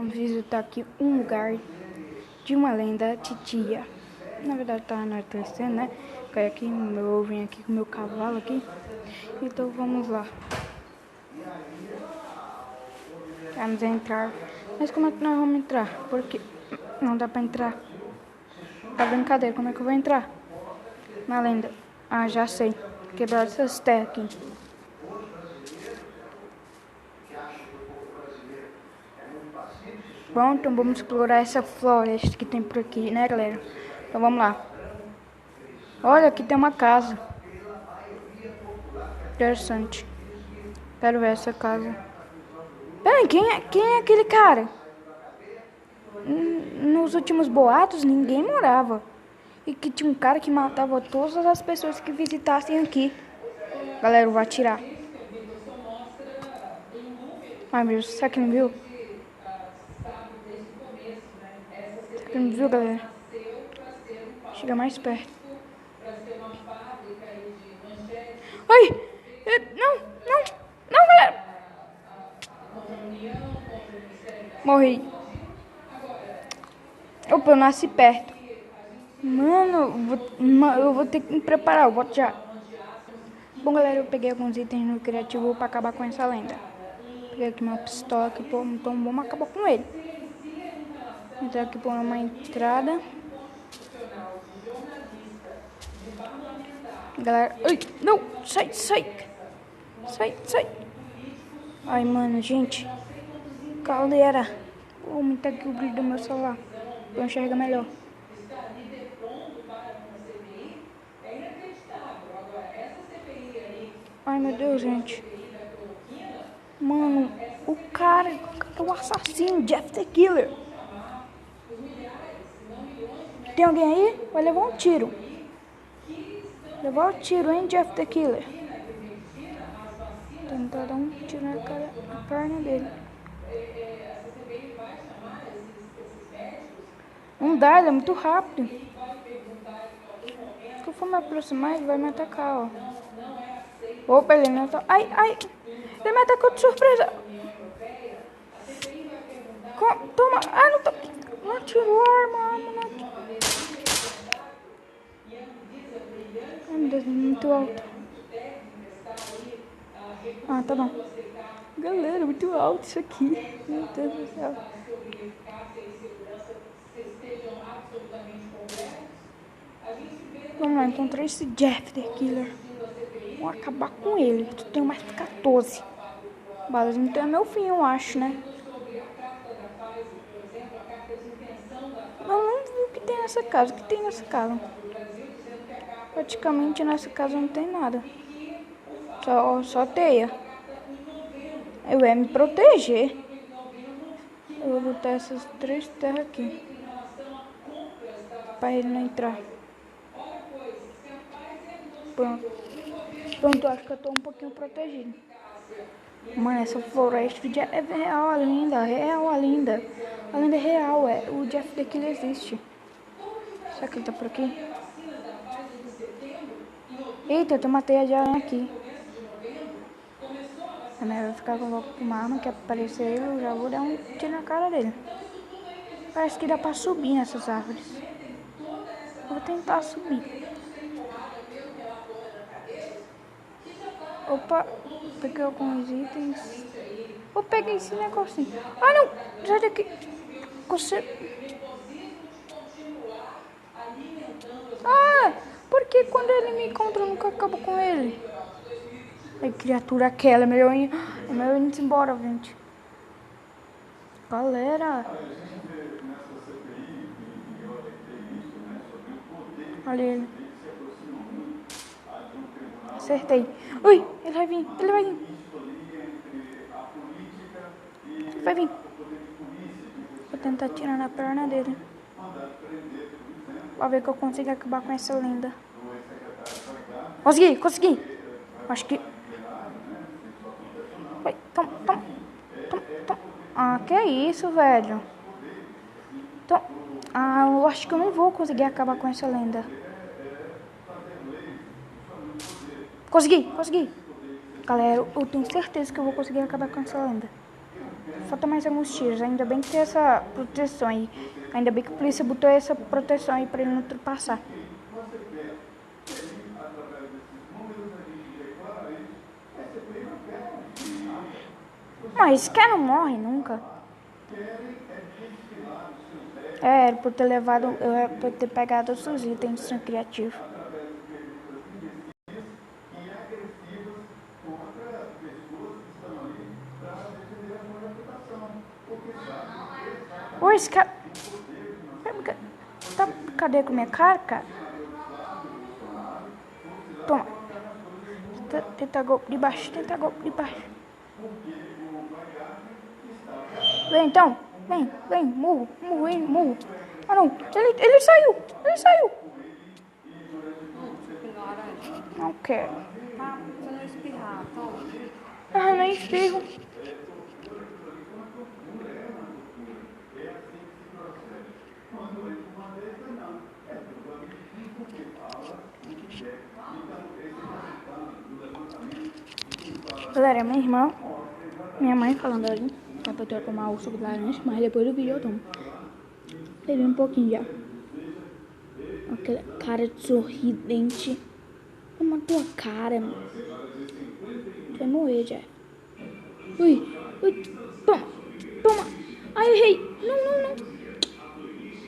Vamos visitar aqui um lugar de uma lenda titia. Na verdade tá anoitecendo, né? Eu vim aqui com o meu cavalo aqui. Então vamos lá. Vamos entrar. Mas como é que nós vamos entrar? Porque não dá pra entrar. Tá brincadeira, como é que eu vou entrar? Na lenda. Ah, já sei. Quebrar essas terras aqui. Bom, então vamos explorar essa floresta que tem por aqui, né, galera? Então vamos lá. Olha, aqui tem uma casa. Interessante. Quero ver essa casa. Peraí, quem é aquele cara? Nos últimos boatos, ninguém morava. E que tinha um cara que matava todas as pessoas que visitassem aqui. Galera, eu vou atirar. Ai, meu Deus, será que não viu? Será que não viu, galera? Chega mais perto. Ai! Não, galera! Morri. Opa, eu nasci perto. Mano, eu vou ter que me preparar, eu volto já. Bom, galera, eu peguei alguns itens no criativo pra acabar com essa lenda. Peguei aqui uma pistola aqui, pô, então vamos acabar com ele. Entrar aqui por uma entrada. Galera, ai, não, sai. Ai, mano, gente. Galera, vou aumentar aqui o brilho do meu celular pra eu enxergar melhor. Ai, meu Deus, gente. Mano, o cara é o assassino, Jeff the Killer. Tem alguém aí? Vai levar um tiro. Levar o tiro, hein, Jeff the Killer. Tentar dar um tiro na perna dele. Não dá, ele é muito rápido. Se eu for me aproximar, ele vai me atacar, ó. Opa, ele me atacou. Ai. Ele me atacou de surpresa. Toma. Ah, não tô. Não atirou a arma. Ai, meu Deus, muito alto. Ah, tá bom. Galera, muito alto isso aqui. Meu Deus do céu. Vamos lá, encontrei esse Jeff the Killer. Vou acabar com ele. Tu tem mais 14 balas. Então é meu fim, eu acho, né? Eu não vi o que tem nessa casa. O que tem nessa casa? Praticamente nessa casa não tem nada. Só teia. Eu ia me proteger. Eu vou botar essas 3 terras aqui. Pra ele não entrar. Pronto, acho que eu tô um pouquinho protegido. Mano, essa floresta é real, a lenda. A lenda é real, o Jeff the Killer existe. Será que ele tá por aqui? Eita, eu tenho uma teia de aranha aqui. É melhor ficar com uma arma que aparecer ele, eu já vou dar um tiro na cara dele. Parece que dá pra subir nessas árvores. Vou tentar subir. Opa, peguei alguns itens. Eu peguei esse negocinho. Ah, não! Sai daqui. Ah, porque quando ele me encontra eu nunca acabo com ele? É criatura aquela, é melhor ir embora, gente. Galera. Olha ele. Acertei. Ui, ele vai vir. Vou tentar tirar na perna dele. Pra ver que eu consigo acabar com essa lenda. Consegui. Acho que... Vai, toma. Ah, que isso, velho. Eu acho que eu não vou conseguir acabar com essa lenda. Consegui. Galera, eu tenho certeza que eu vou conseguir acabar com essa lenda. Falta mais alguns tiros. Ainda bem que tem essa proteção aí. Ainda bem que a polícia botou essa proteção aí pra ele não ultrapassar. Mas esse cara não morre nunca. Era por ter levado, era por ter pegado os seus itens no criativo. Oi, esse cara... Tá, cadê com minha cara, cara? Toma. Tenta golpe de baixo, tenta golpe de baixo. Vem então, vem, murro. Ah não, ele saiu. Não quero. Tá, você não espirrar, toma. Ah, não espirro. Galera, minha mãe falando ali, que é pra eu tomar o suco de laranja, mas depois do vídeo eu tomo. Bebi um pouquinho já. Aquela cara de sorridente. Toma tua cara, mano. Tu vai morrer, já. Ui, toma. Ai, errei. Não.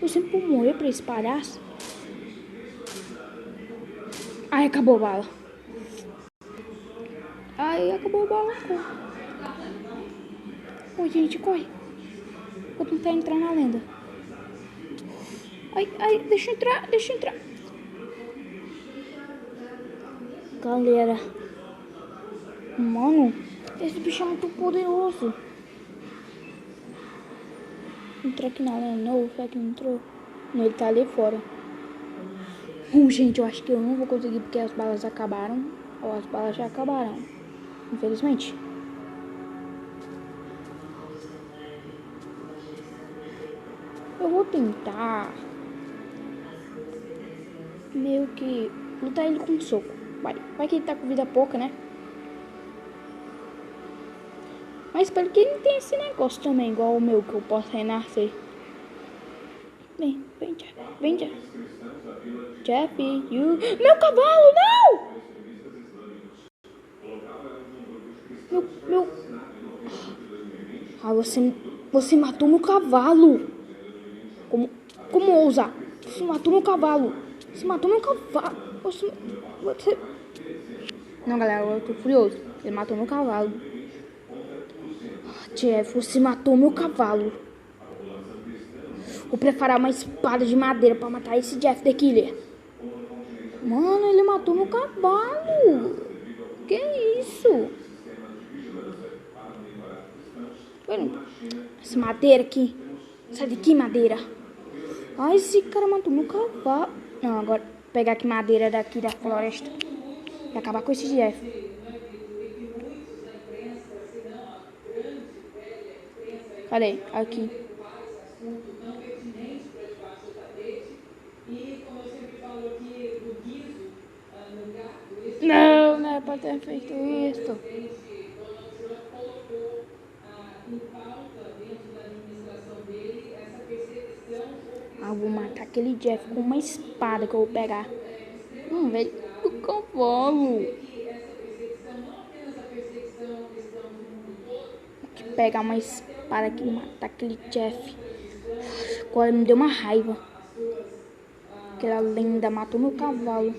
Eu sempre vou morrer pra esse palhaço. Ai, acabou a bala. Acabou a bala. Oi, gente, corre. Vou tentar entrar na lenda. Ai, deixa eu entrar. Galera. Mano, esse bicho é muito poderoso. Entrar aqui na lenda. Não, será que não entrou? Não, ele tá ali fora. Gente, eu acho que eu não vou conseguir porque as balas acabaram. Ou as balas já acabaram. Infelizmente. Eu vou tentar meio que lutar ele com um soco. Vai que ele tá com vida pouca, né? Mas espero que ele não tenha esse negócio também, igual o meu, que eu posso renascer. Vem, Jeff. Jeff, Meu cavalo, não! Meu... Ah, você matou meu cavalo. Como ousa? Você matou meu cavalo. Você... Não, galera, eu tô furioso. Ele matou meu cavalo. Jeff, você matou meu cavalo. Vou preparar uma espada de madeira pra matar esse Jeff the Killer. Mano, ele matou meu cavalo. Que isso? Essa madeira aqui. Sai daqui, madeira. Ai, esse cara matou meu cavalo. Não, agora vou pegar aqui madeira daqui da floresta e acabar com esse Jeff. Cadê? Aqui. Não era pra ter feito isso. Vou matar aquele Jeff com uma espada que eu vou pegar. Velho, o cavalo. Vou pegar uma espada aqui e matar aquele Jeff. Agora me deu uma raiva. Aquela lenda matou meu cavalo.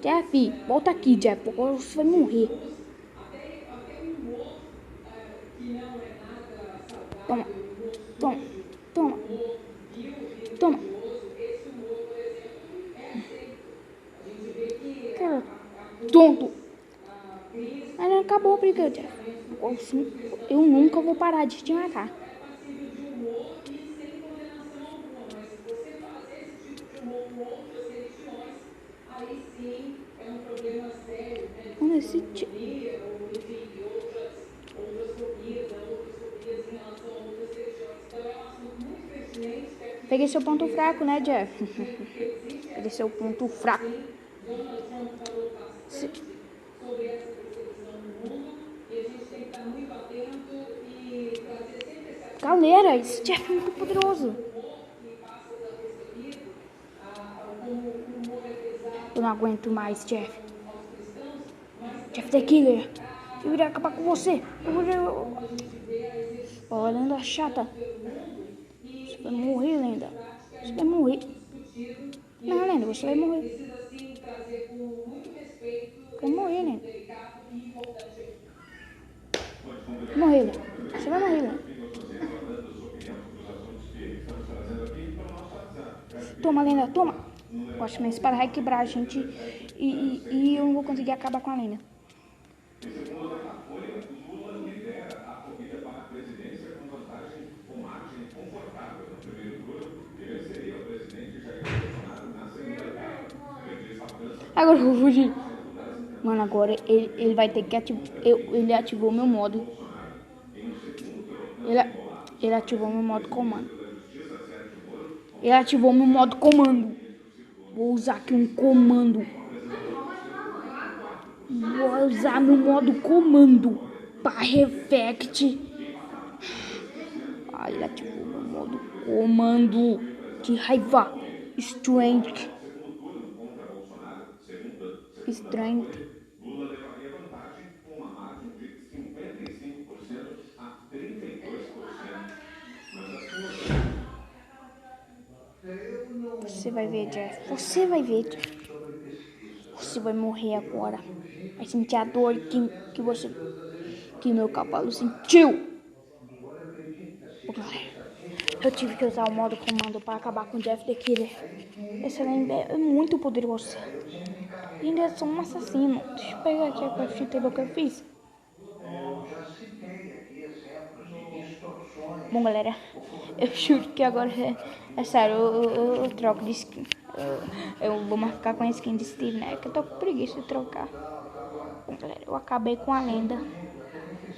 Jeff, volta aqui, Jeff. Agora você vai morrer. Toma. Cara, tonto. Mas não acabou a briga, Jeff. Eu nunca vou parar de te matar. Mano, esse Peguei seu ponto fraco, né, Jeff? Peguei seu ponto fraco. Galera, esse Jeff é muito poderoso. Eu não aguento mais, Jeff. Jeff the Killer. Eu irei acabar com você. Ó, lenda chata. Você vai morrer, lenda. Você vai morrer. Não, lenda, você vai morrer. Vai morrer, lenda. Vai morrer, lenda. Você vai morrer, lenda. Toma, lenda, toma. Eu acho que minha espada vai quebrar a gente e eu não vou conseguir acabar com a lenda. Agora eu vou fugir. Mano, agora ele vai ter que ativar. Ele ativou meu modo. Ele ativou meu modo comando. Ele ativou meu modo comando. Vou usar aqui um comando. Vou usar meu modo comando. Perfect. Ah, ele ativou meu modo comando. De raiva. Strength. Lula levaria vantagem com uma margem de 55% a 32%. Você vai ver, Jeff. Você vai ver, Jeff. Você vai morrer agora. Vai sentir a dor que meu cavalo sentiu. Eu tive que usar o modo comando para acabar com o Jeff the Killer. Esse lenda é muito poderoso. E ainda é só um assassino. Deixa eu pegar aqui a fita do que eu fiz. Bom, galera, eu juro que agora é sério, eu troco de skin. Eu vou marcar com a skin de Steve, né? Que eu tô com preguiça de trocar. Bom, galera, eu acabei com a lenda.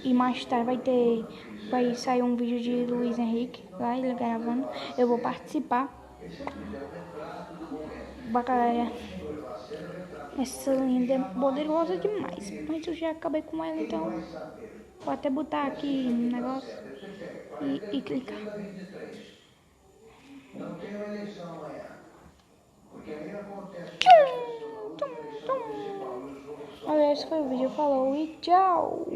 E mais tarde vai sair um vídeo de Luiz Henrique, lá ele gravando. Eu vou participar. Galera, essa lenda é poderosa demais. Mas eu já acabei com ela, então vou até botar aqui no negócio e clicar. Não tem uma eleição amanhã. Porque aí acontece. Olha, esse foi o vídeo. Falou e tchau.